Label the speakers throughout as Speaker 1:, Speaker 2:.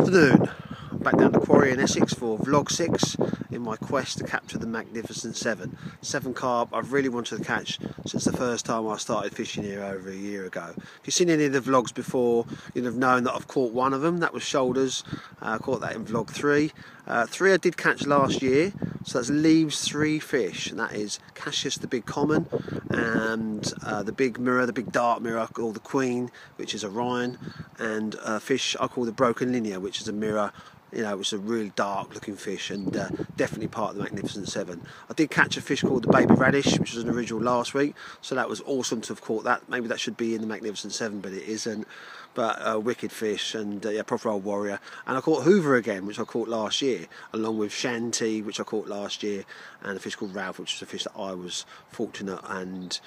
Speaker 1: Afternoon, I'm back down to Quarry in Essex for vlog 6 in my quest to capture the magnificent seven carp I've really wanted to catch since the first time I started fishing here over a year ago. If you've seen any of the vlogs before, you'll have known that I've caught one of them. That was shoulders. I caught that in vlog 3. 3 I did catch last year, so that leaves 3 fish, and that is Cassius the big common, and the big mirror, the big dark mirror I call the queen, which is Orion, and a fish I call the broken linear, which is a mirror, you know, it's a really dark looking fish, and definitely part of the magnificent seven. I did catch a fish called the baby radish, which was an original last week, so that was awesome to have caught that. Maybe that should be in the magnificent seven, but it isn't. But a wicked fish, and yeah, proper old warrior. And I caught Hoover again, which I caught last year, along with Shanty, which I caught last year, and a fish called Ralph, which is a fish that I was fortunate and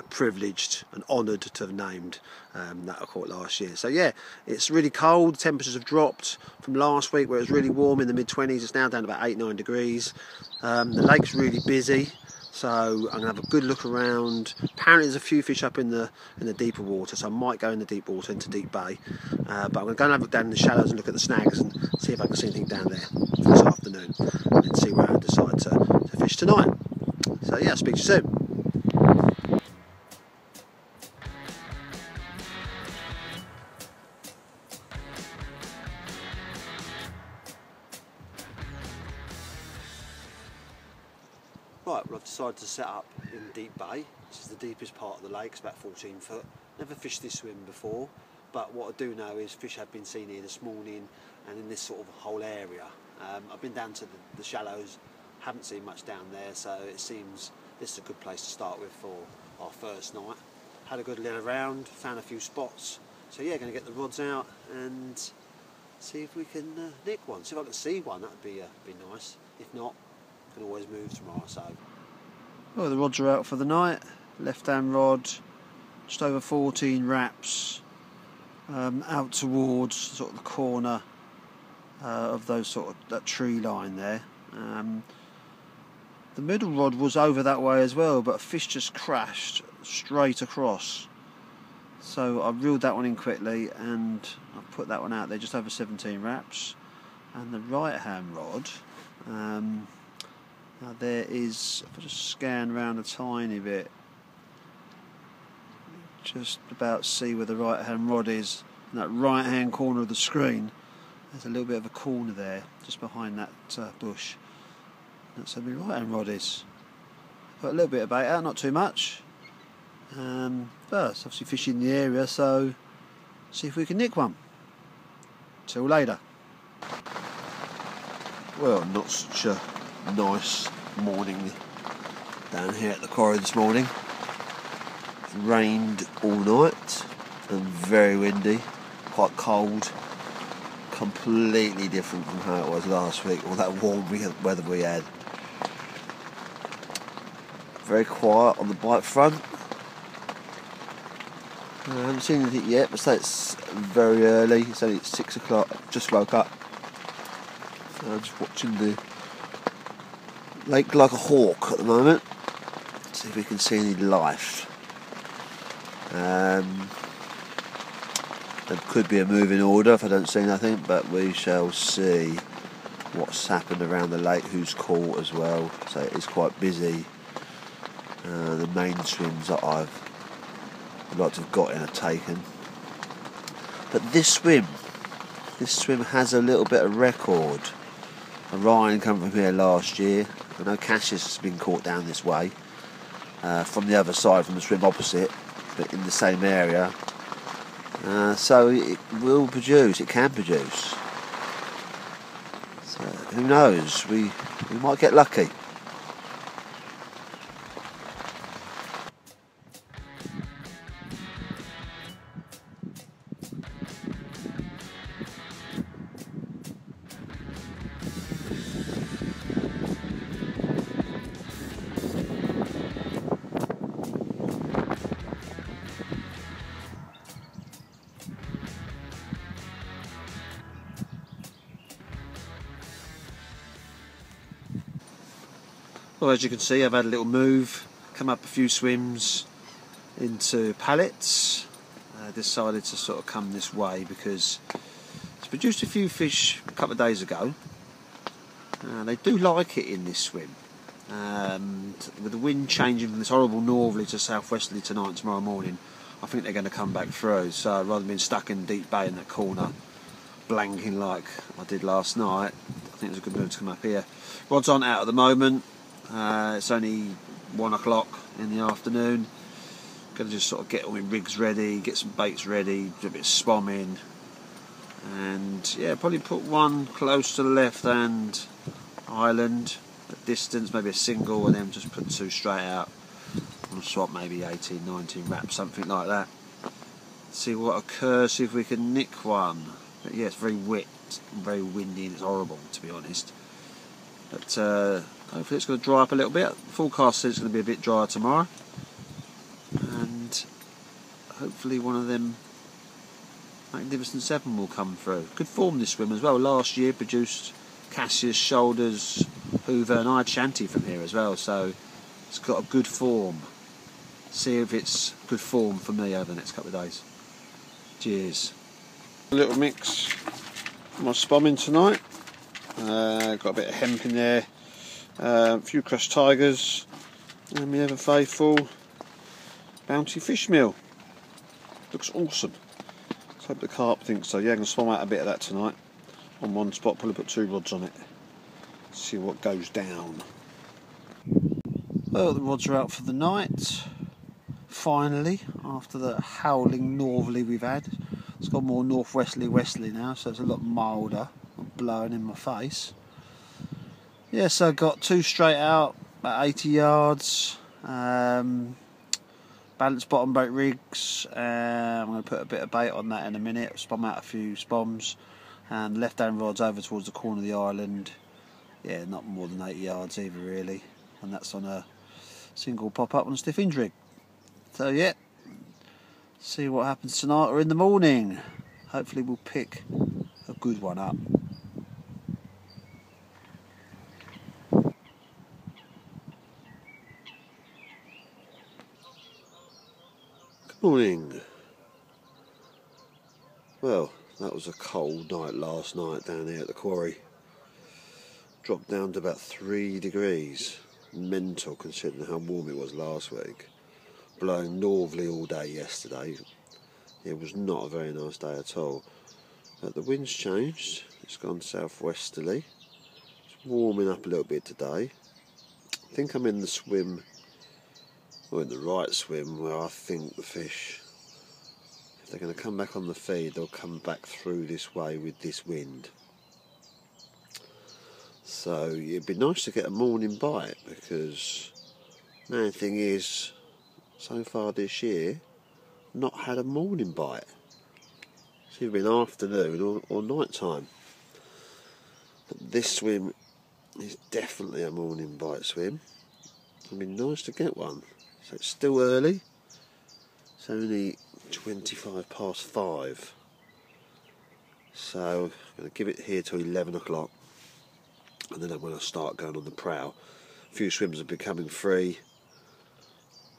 Speaker 1: privileged and honoured to have named, that I caught last year. So yeah, it's really cold. The temperatures have dropped from last week, where it was really warm in the mid-20s. It's now down to about 8-9 degrees. The lake's really busy, so I'm going to have a good look around. Apparently there's a few fish up in the deeper water, so I might go in the deep water into Deep Bay. But I'm going to go and have a look down in the shallows and look at the snags and see if I can see anything down there this afternoon, and see where I decide to fish tonight. So yeah, I'll speak to you soon. Right, well, I've decided to set up in Deep Bay. This is the deepest part of the lake, it's about 14 foot. Never fished this swim before, but what I do know is fish have been seen here this morning and in this sort of whole area. I've been down to the shallows, haven't seen much down there, so it seems this is a good place to start with for our first night. Had a good little around, found a few spots, so yeah, going to get the rods out and see if we can nick one. See if I can see one, that would be nice. If not, can always move tomorrow. So well, the rods are out for the night. Left hand rod, just over 14 wraps, out towards sort of the corner of that tree line there. The middle rod was over that way as well, but a fish just crashed straight across, so I reeled that one in quickly and I put that one out there, just over 17 wraps. And the right hand rod, now there is, if I just scan around a tiny bit, just about see where the right hand rod is, in that right hand corner of the screen. There's a little bit of a corner there, just behind that bush. That's where my right hand rod is. Put a little bit of bait out, not too much. But it's obviously fishing in the area, so see if we can nick one. Till later. Well, not such a nice morning down here at the quarry this morning. It's rained all night and very windy, quite cold, completely different from how it was last week, all that warm weather we had. Very quiet on the bite front. I haven't seen anything yet, but say it's very early. It's only 6 o'clock, just woke up. So I'm just watching the lake like a hawk at the moment. See if we can see any life. There could be a moving order if I don't see nothing, but we shall see what's happened around the lake, who's caught as well. So it is quite busy. The main swims that I'd like to have got in are taken. But this swim has a little bit of record. Orion come from here last year. I know Cassius has been caught down this way, from the other side, from the swim opposite, but in the same area. So it will produce, it can produce. So who knows, we might get lucky. Well, as you can see, I've had a little move, come up a few swims into pallets. Decided to sort of come this way because it's Produced a few fish a couple of days ago. They do like it in this swim. And with the wind changing from this horrible northerly to southwesterly tonight and tomorrow morning, I think they're going to come back through. So rather than being stuck in deep bay in that corner, blanking like I did last night, I think it's a good move to come up here. Rods aren't out at the moment. It's only 1 o'clock in the afternoon. Going to just sort of get all my rigs ready, get some baits ready, do a bit of spomming, and yeah, probably put one close to the left hand island at distance, maybe a single, and then just put 2 straight out and swap maybe 18, 19 wraps, something like that. See what occurs, see if we can nick one. But yeah, it's very wet, very windy, and it's horrible, to be honest. But hopefully it's going to dry up a little bit. The forecast says it's going to be a bit drier tomorrow, and hopefully one of them Magnificent 7 will come through. Good form this swim as well. Last year produced Cassius, Shoulders, Hoover, and I had Shanty from here as well, so it's got a good form. See if it's good form for me over the next couple of days. Cheers. A little mix for my spomming tonight. Got a bit of hemp in there, a few crushed tigers, and my ever faithful bounty fish meal. Looks awesome. Let's hope the carp thinks so. Yeah, I'm going to swam out a bit of that tonight on one spot, probably put 2 rods on it. See what goes down. Well, the rods are out for the night. Finally, after the howling northerly we've had. It's got more northwesterly now, so it's a lot milder, not blowing in my face. Yeah, so I got 2 straight out, about 80 yards. Balanced bottom boat rigs. I'm going to put a bit of bait on that in a minute. Spom out a few spoms, and left hand rods over towards the corner of the island. Yeah, not more than 80 yards either, really, and that's on a single pop up on a stiff hinge rig. So yeah, see what happens tonight or in the morning. Hopefully we'll pick a good one up. Good morning. Well, that was a cold night last night down here at the quarry. Dropped down to about 3 degrees. Mental considering how warm it was last week. Blowing northerly all day yesterday. It was not a very nice day at all. But the wind's changed. It's gone southwesterly. It's warming up a little bit today. I think I'm in the swim, or in the right swim, where I think the fish, if they're going to come back on the feed, they'll come back through this way with this wind. So it'd be nice to get a morning bite, because the main thing is, so far this year, not had a morning bite. It's either been afternoon or night time. But this swim is definitely a morning bite swim. It'd be nice to get one. So it's still early. It's only 25 past 5. So I'm going to give it here till 11 o'clock. And then I'm going to start going on the prow. A few swims are becoming free.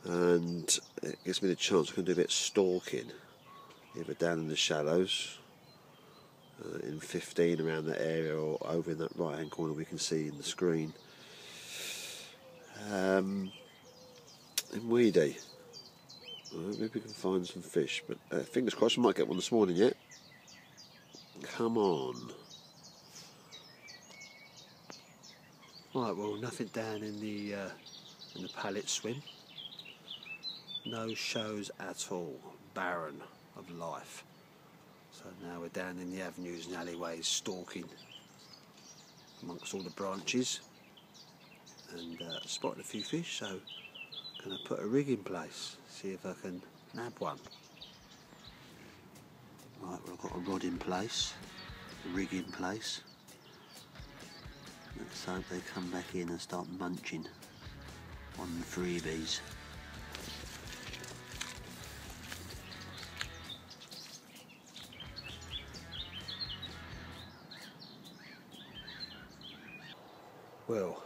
Speaker 1: And it gives me the chance I can do a bit of stalking, either down in the shallows in 15 around that area, or over in that right hand corner we can see in the screen in Weedy. Maybe we can find some fish, but fingers crossed we might get one this morning yet. Come on. Right, well, nothing down in the pallet swim. No shows at all, barren of life. So now we're down in the avenues and alleyways stalking amongst all the branches, and spotted a few fish, so I'm going to put a rig in place, see if I can nab one. Right, well, I've got a rod in place, a rig in place. Let's hope they come back in and start munching on the freebies. Well,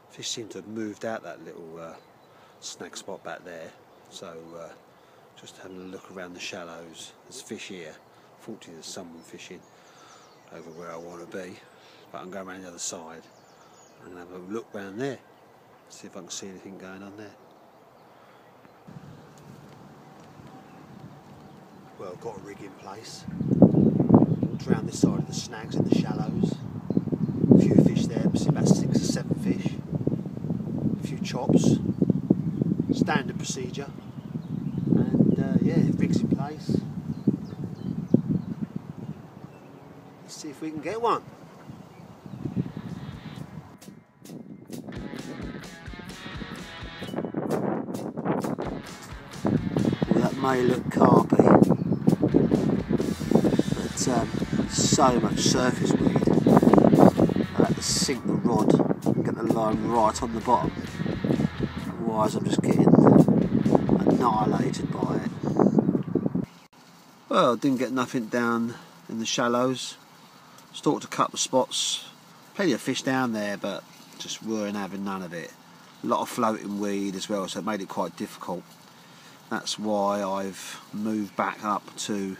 Speaker 1: fish seem to have moved out that little snag spot back there, so just having a look around the shallows. There's fish here. Fortunately there's someone fishing. over where I want to be, but I'm going around the other side and have a look round there, see if I can see anything going on there. Well, I've got a rig in place. Looked around this side of the snags and the shallows. A few fish there, see about 6 or 7 fish. A few chops. Standard procedure. And yeah, rig's in place. Let's see if we can get one. Well, that may look carpy, but so much surface weed. I had to sink the rod and get the line right on the bottom. Otherwise I'm just getting annihilated by it. Well, didn't get nothing down in the shallows. Stalked a couple of spots. Plenty of fish down there, but just weren't having none of it. A lot of floating weed as well, so it made it quite difficult. That's why I've moved back up to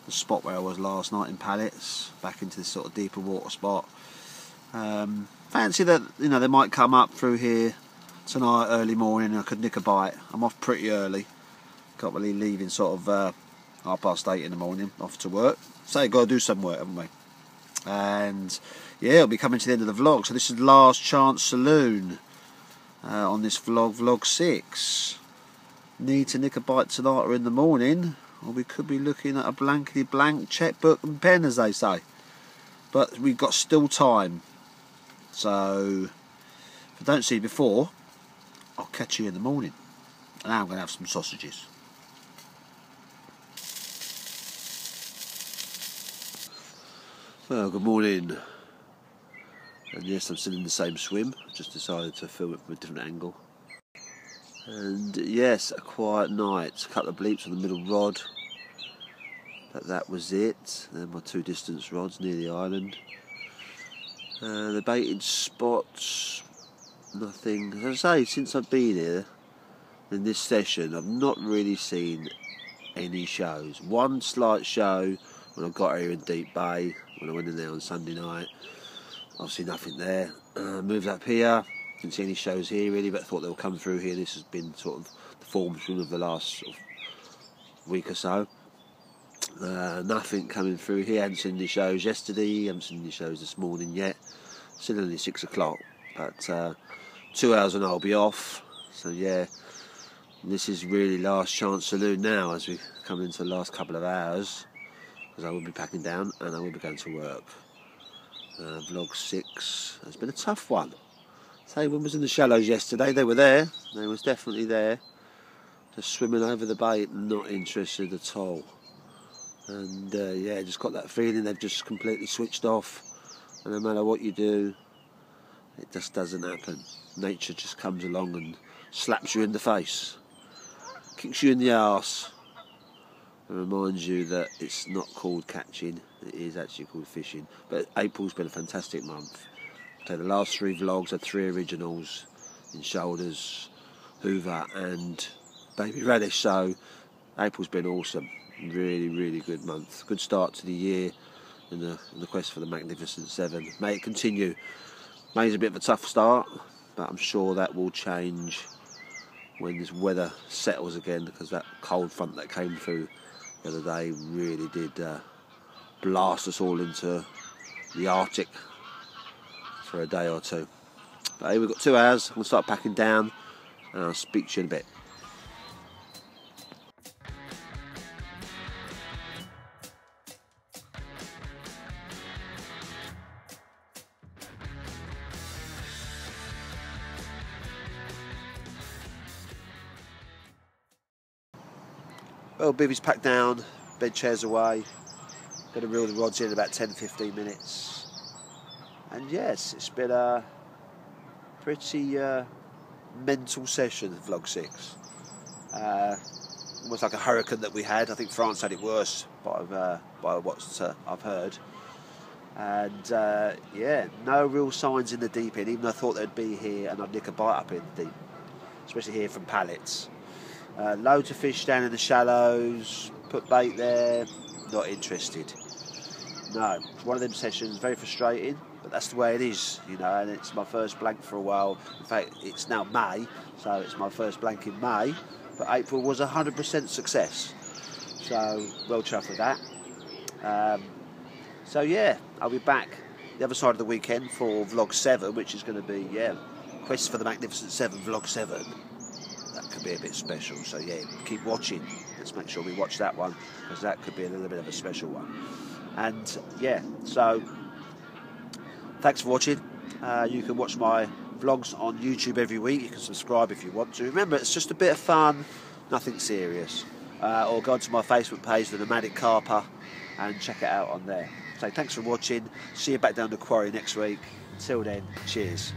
Speaker 1: the spot where I was last night in Pallets, back into this sort of deeper water spot. Fancy that, you know, they might come up through here tonight early morning and I could nick a bite. I'm off pretty early. Can't really leave in sort of 8:30 in the morning, off to work. So got to do some work, haven't we? And yeah, it'll be coming to the end of the vlog. So this is Last Chance Saloon on this vlog 6. Need to nick a bite tonight or in the morning, or we could be looking at a blankety blank checkbook and pen, as they say. But we've got still time. So if I don't see you before, I'll catch you in the morning. And now I'm going to have some sausages. Well, good morning. And yes, I'm still in the same swim. Just decided to film it from a different angle. And yes, a quiet night. A couple of bleeps on the middle rod. But that was it. Then my 2 distance rods near the island. The baited spots, nothing. As I say, since I've been here in this session, I've not really seen any shows. One slight show when I got here in Deep Bay, when I went in there on Sunday night. Obviously nothing there. Moved up here, didn't see any shows here really, but I thought they'll come through here. This has been sort of the form of the last sort of week or so. Nothing coming through here. Hadn't seen any shows yesterday, haven't seen any shows this morning yet. Still only 6 o'clock, but 2 hours and I'll be off. So yeah, this is really Last Chance Saloon now as we come into the last couple of hours, because I will be packing down and I will be going to work. Vlog 6 has been a tough one. Say, when I was in the shallows yesterday, they were there. They was definitely there. Just swimming over the bait, not interested at all. And yeah, just got that feeling they've just completely switched off. And no matter what you do, it just doesn't happen. Nature just comes along and slaps you in the face, kicks you in the arse, and reminds you that it's not called catching, it is actually called fishing. But April's been a fantastic month. So the last 3 vlogs are 3 originals in shoulders, hoover and baby radish. So April's been awesome. Really, really good month. Good start to the year in the quest for the Magnificent 7. May it continue. May's a bit of a tough start, but I'm sure that will change when this weather settles again, because that cold front that came through the other day really did blast us all into the Arctic for a day or two. But hey, we've got 2 hours. I'm going to start packing down and I'll speak to you in a bit. Well, bivvy's packed down, bed chairs away. Going to reel the rods in about 10-15 minutes. And yes, it's been a pretty mental session, vlog 6. Almost like a hurricane that we had. I think France had it worse by what I've heard. And yeah, no real signs in the deep end, even though I thought they'd be here and I'd nick a bite up in the deep, especially here from Pallets. Loads of fish down in the shallows, put bait there, not interested. No, it's one of them sessions, very frustrating, but that's the way it is, you know, and it's my first blank for a while. In fact, it's now May, so it's my first blank in May, but April was 100% success. So, well chuffed with that. So yeah, I'll be back the other side of the weekend for vlog 7, which is going to be, Quest for the Magnificent 7, vlog 7. That could be a bit special, so yeah, keep watching. Let's make sure we watch that one, because that could be a little bit of a special one. And yeah, so thanks for watching. You can watch my vlogs on YouTube every week. You can subscribe if you want to. Remember, it's just a bit of fun, nothing serious. Or go to my Facebook page, the Nomadic Carper, and check it out on there. So thanks for watching. See you back down the quarry next week. Until then, cheers.